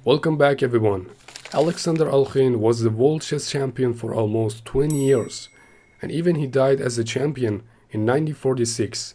Welcome back everyone. Alekhine was the world chess champion for almost 20 years, and even he died as a champion in 1946.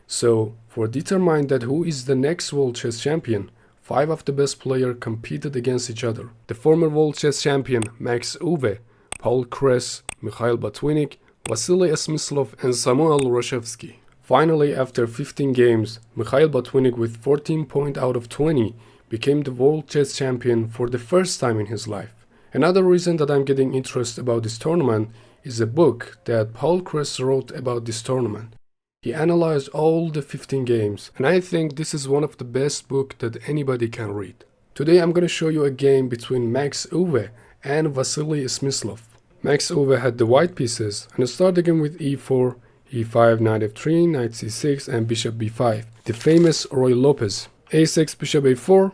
So, for determine that who is the next world chess champion, 5 of the best players competed against each other. The former world chess champion Max Euwe, Paul Keres, Mikhail botvinnik, Vasily Smyslov and Samuel Reshevsky. Finally, after 15 games, Mikhail botvinnik with 14 points out of 20 became the world chess champion for the first time in his life. Another reason that I'm getting interested about this tournament is a book that Paul Keres wrote about this tournament. He analyzed all the 15 games, and I think this is one of the best books that anybody can read. Today I'm going to show you a game between Max Euwe and Vasily Smyslov. Max Euwe had the white pieces and started the game with e4, e5, knight f3, knight c6 and bishop b5. The famous Ruy Lopez. a6, bishop a4,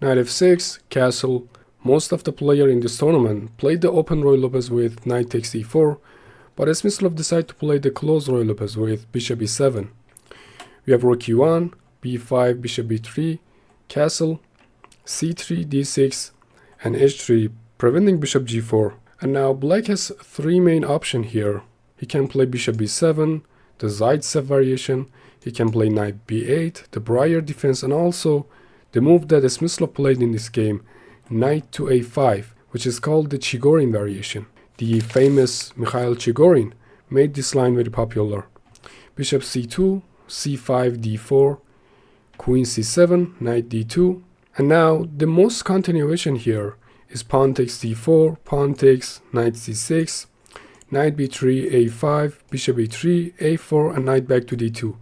knight f6, castle. Most of the players in this tournament played the open Ruy Lopez with knight takes e4, but Smyslov decided to play the closed Ruy Lopez with bishop e7. We have rook e1, b5, bishop b3, castle, c3, d6 and h3, preventing bishop g4. And now black has 3 main options here. He can play bishop b7, the Zaitsev variation. He can play knight b8, the Breyer defense, and also the move that Smyslov played in this game, knight to a5, which is called the Chigorin variation. The famous Mikhail Chigorin made this line very popular. Bishop c2, c5, d4, queen c7, knight d2. And now the most continuation here is pawn takes d4, pawn takes knight c6, knight b3, a5, bishop e3, a4 and knight back to d2.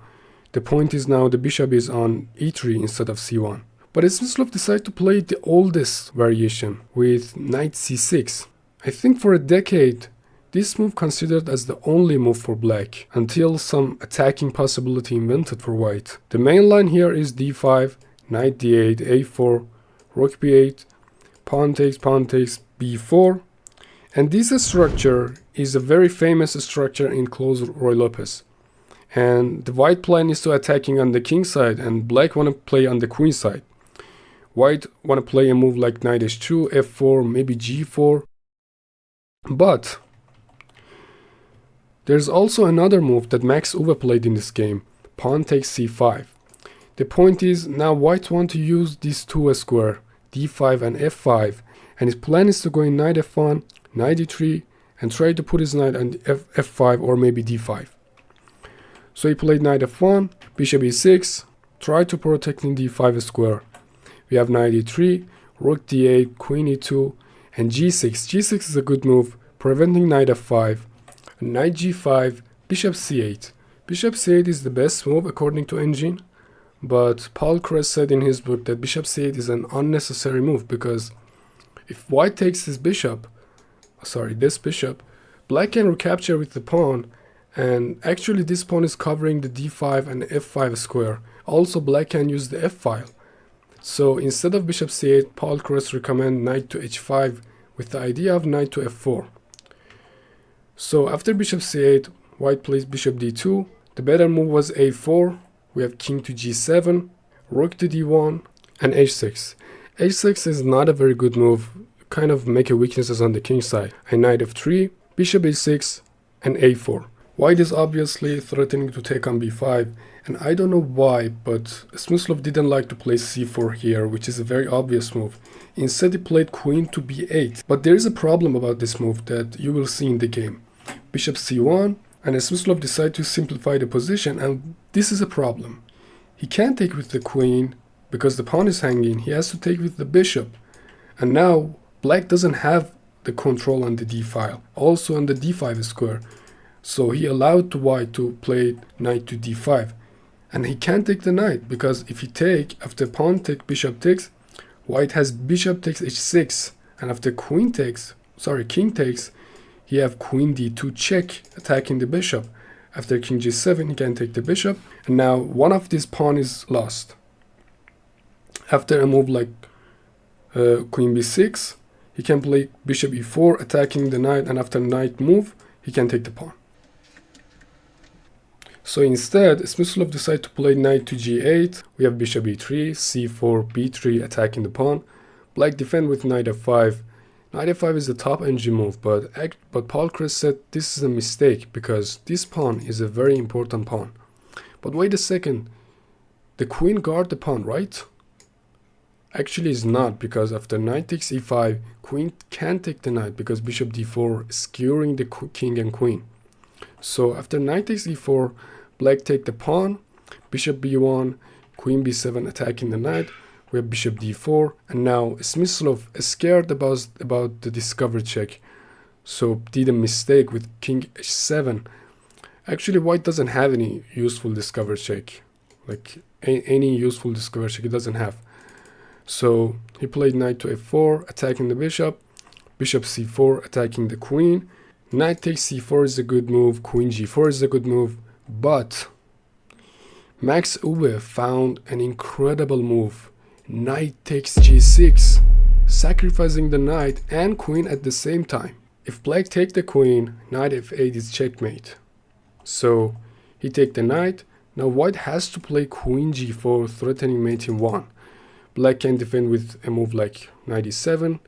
The point is now the bishop is on e3 instead of c1. But Smyslov decided to play the oldest variation with knight c6. I think for a decade this move considered as the only move for black until some attacking possibility invented for white. The main line here is d5, knight d8, a4, rook b8, pawn takes, b4. And this structure is a very famous structure in closed Ruy Lopez. And the white plan is to attacking on the king side and black want to play on the queen side. White want to play a move like knight h2, f4, maybe g4. But there's also another move that Max Euwe played in this game, pawn takes c5. The point is now white want to use these two square, d5 and f5, and his plan is to go in knight f1, knight d3 and try to put his knight on f5 or maybe d5. So he played knight f1, bishop e6, try to protect in d5 square. We have knight e3, rook d8, queen e2 and g6. g6 is a good move, preventing knight f5, knight g5, bishop c8. Bishop c8 is the best move according to engine, but Paul Keres said in his book that bishop c8 is an unnecessary move because if white takes this bishop, black can recapture with the pawn, and actually this pawn is covering the d5 and f5 square. Also black can use the f-file. So instead of bishop c8, Paul Keres recommend knight to h5 with the idea of knight to f4. So after bishop c8, white plays bishop d2. The better move was a4. We have king to g7, rook to d1 and h6. h6 is not a very good move, kind of make a weaknesses on the king side. And knight f3, bishop a6 and a4. White is obviously threatening to take on b5, and I don't know why, but Smyslov didn't like to play c4 here, which is a very obvious move. Instead he played queen to b8. But there is a problem about this move that you will see in the game. Bishop c1, and Smyslov decided to simplify the position, and this is a problem. He can't take with the queen because the pawn is hanging, he has to take with the bishop. And now black doesn't have the control on the d file, also on the d5 square. So he allowed to white to play knight to d5. And he can't take the knight because if he take, after pawn takes, bishop takes, white has bishop takes h6. And after king takes, he have queen d2 check attacking the bishop. After king g7 he can take the bishop. And now one of these pawn is lost. After a move like queen b6, he can play bishop e4 attacking the knight, and after knight move he can take the pawn. So instead, Smyslov decided to play knight to g8. We have bishop e3, c4, b3 attacking the pawn. Black defend with knight f5. Knight f5 is the top NG move, but Paul Keres said this is a mistake because this pawn is a very important pawn. But wait a second, the queen guard the pawn, right? Actually it's not, because after knight takes e5, queen can't take the knight because bishop d4 is skewering the king and queen. So after knight takes e4, black take the pawn, bishop b1, queen b7 attacking the knight. We have bishop d4, and now Smyslov is scared about the discovery check, so did a mistake with king h7. Actually, white doesn't have any useful discovery check, like any useful discovery check it doesn't have. So he played knight to f4, attacking the bishop, bishop c4, attacking the queen. Knight takes c4 is a good move, queen g4 is a good move, but Max Euwe found an incredible move. Knight takes g6, sacrificing the knight and queen at the same time. If black take the queen, knight f8 is checkmate. So he take the knight. Now white has to play queen g4, threatening mate in 1. Black can defend with a move like knight e7.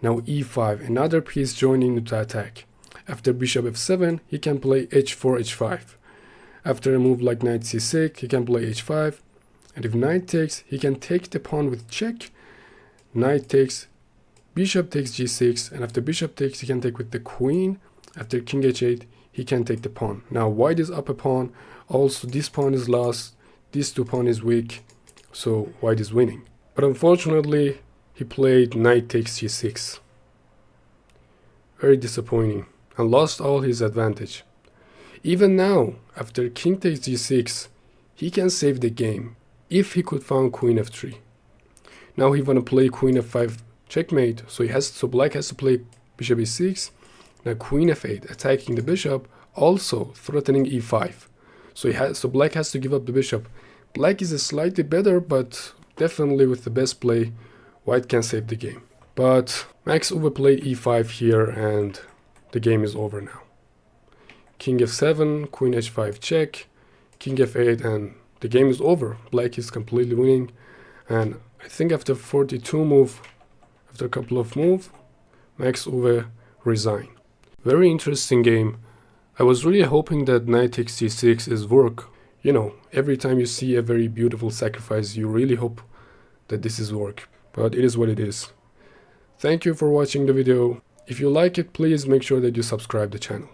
Now e5, another piece joining into attack. After bishop f7, he can play h4, h5. After a move like knight c6, he can play h5. And if knight takes, he can take the pawn with check. Knight takes, bishop takes g6, and after bishop takes, he can take with the queen. After king h8, he can take the pawn. Now white is up a pawn. Also, this pawn is lost. These two pawn is weak, so white is winning. But unfortunately, he played knight takes g6. Very disappointing, and lost all his advantage. Even now, after king takes g6, he can save the game if he could find queen f3. Now he wanna play queen f5 checkmate, so black has to play bishop e6. Now queen f8 attacking the bishop, also threatening e5. So black has to give up the bishop. Black is a slightly better, but definitely with the best play, white can save the game. But Max Euwe played e5 here, and the game is over now. King f7, queen h5 check, king f8, and the game is over. Black is completely winning, and I think after 42 move, after a couple of moves, Max Euwe resigned. Very interesting game. I was really hoping that knight takes c6 is work. You know, every time you see a very beautiful sacrifice, you really hope that this is work. But it is what it is. Thank you for watching the video. If you like it, please make sure that you subscribe the channel.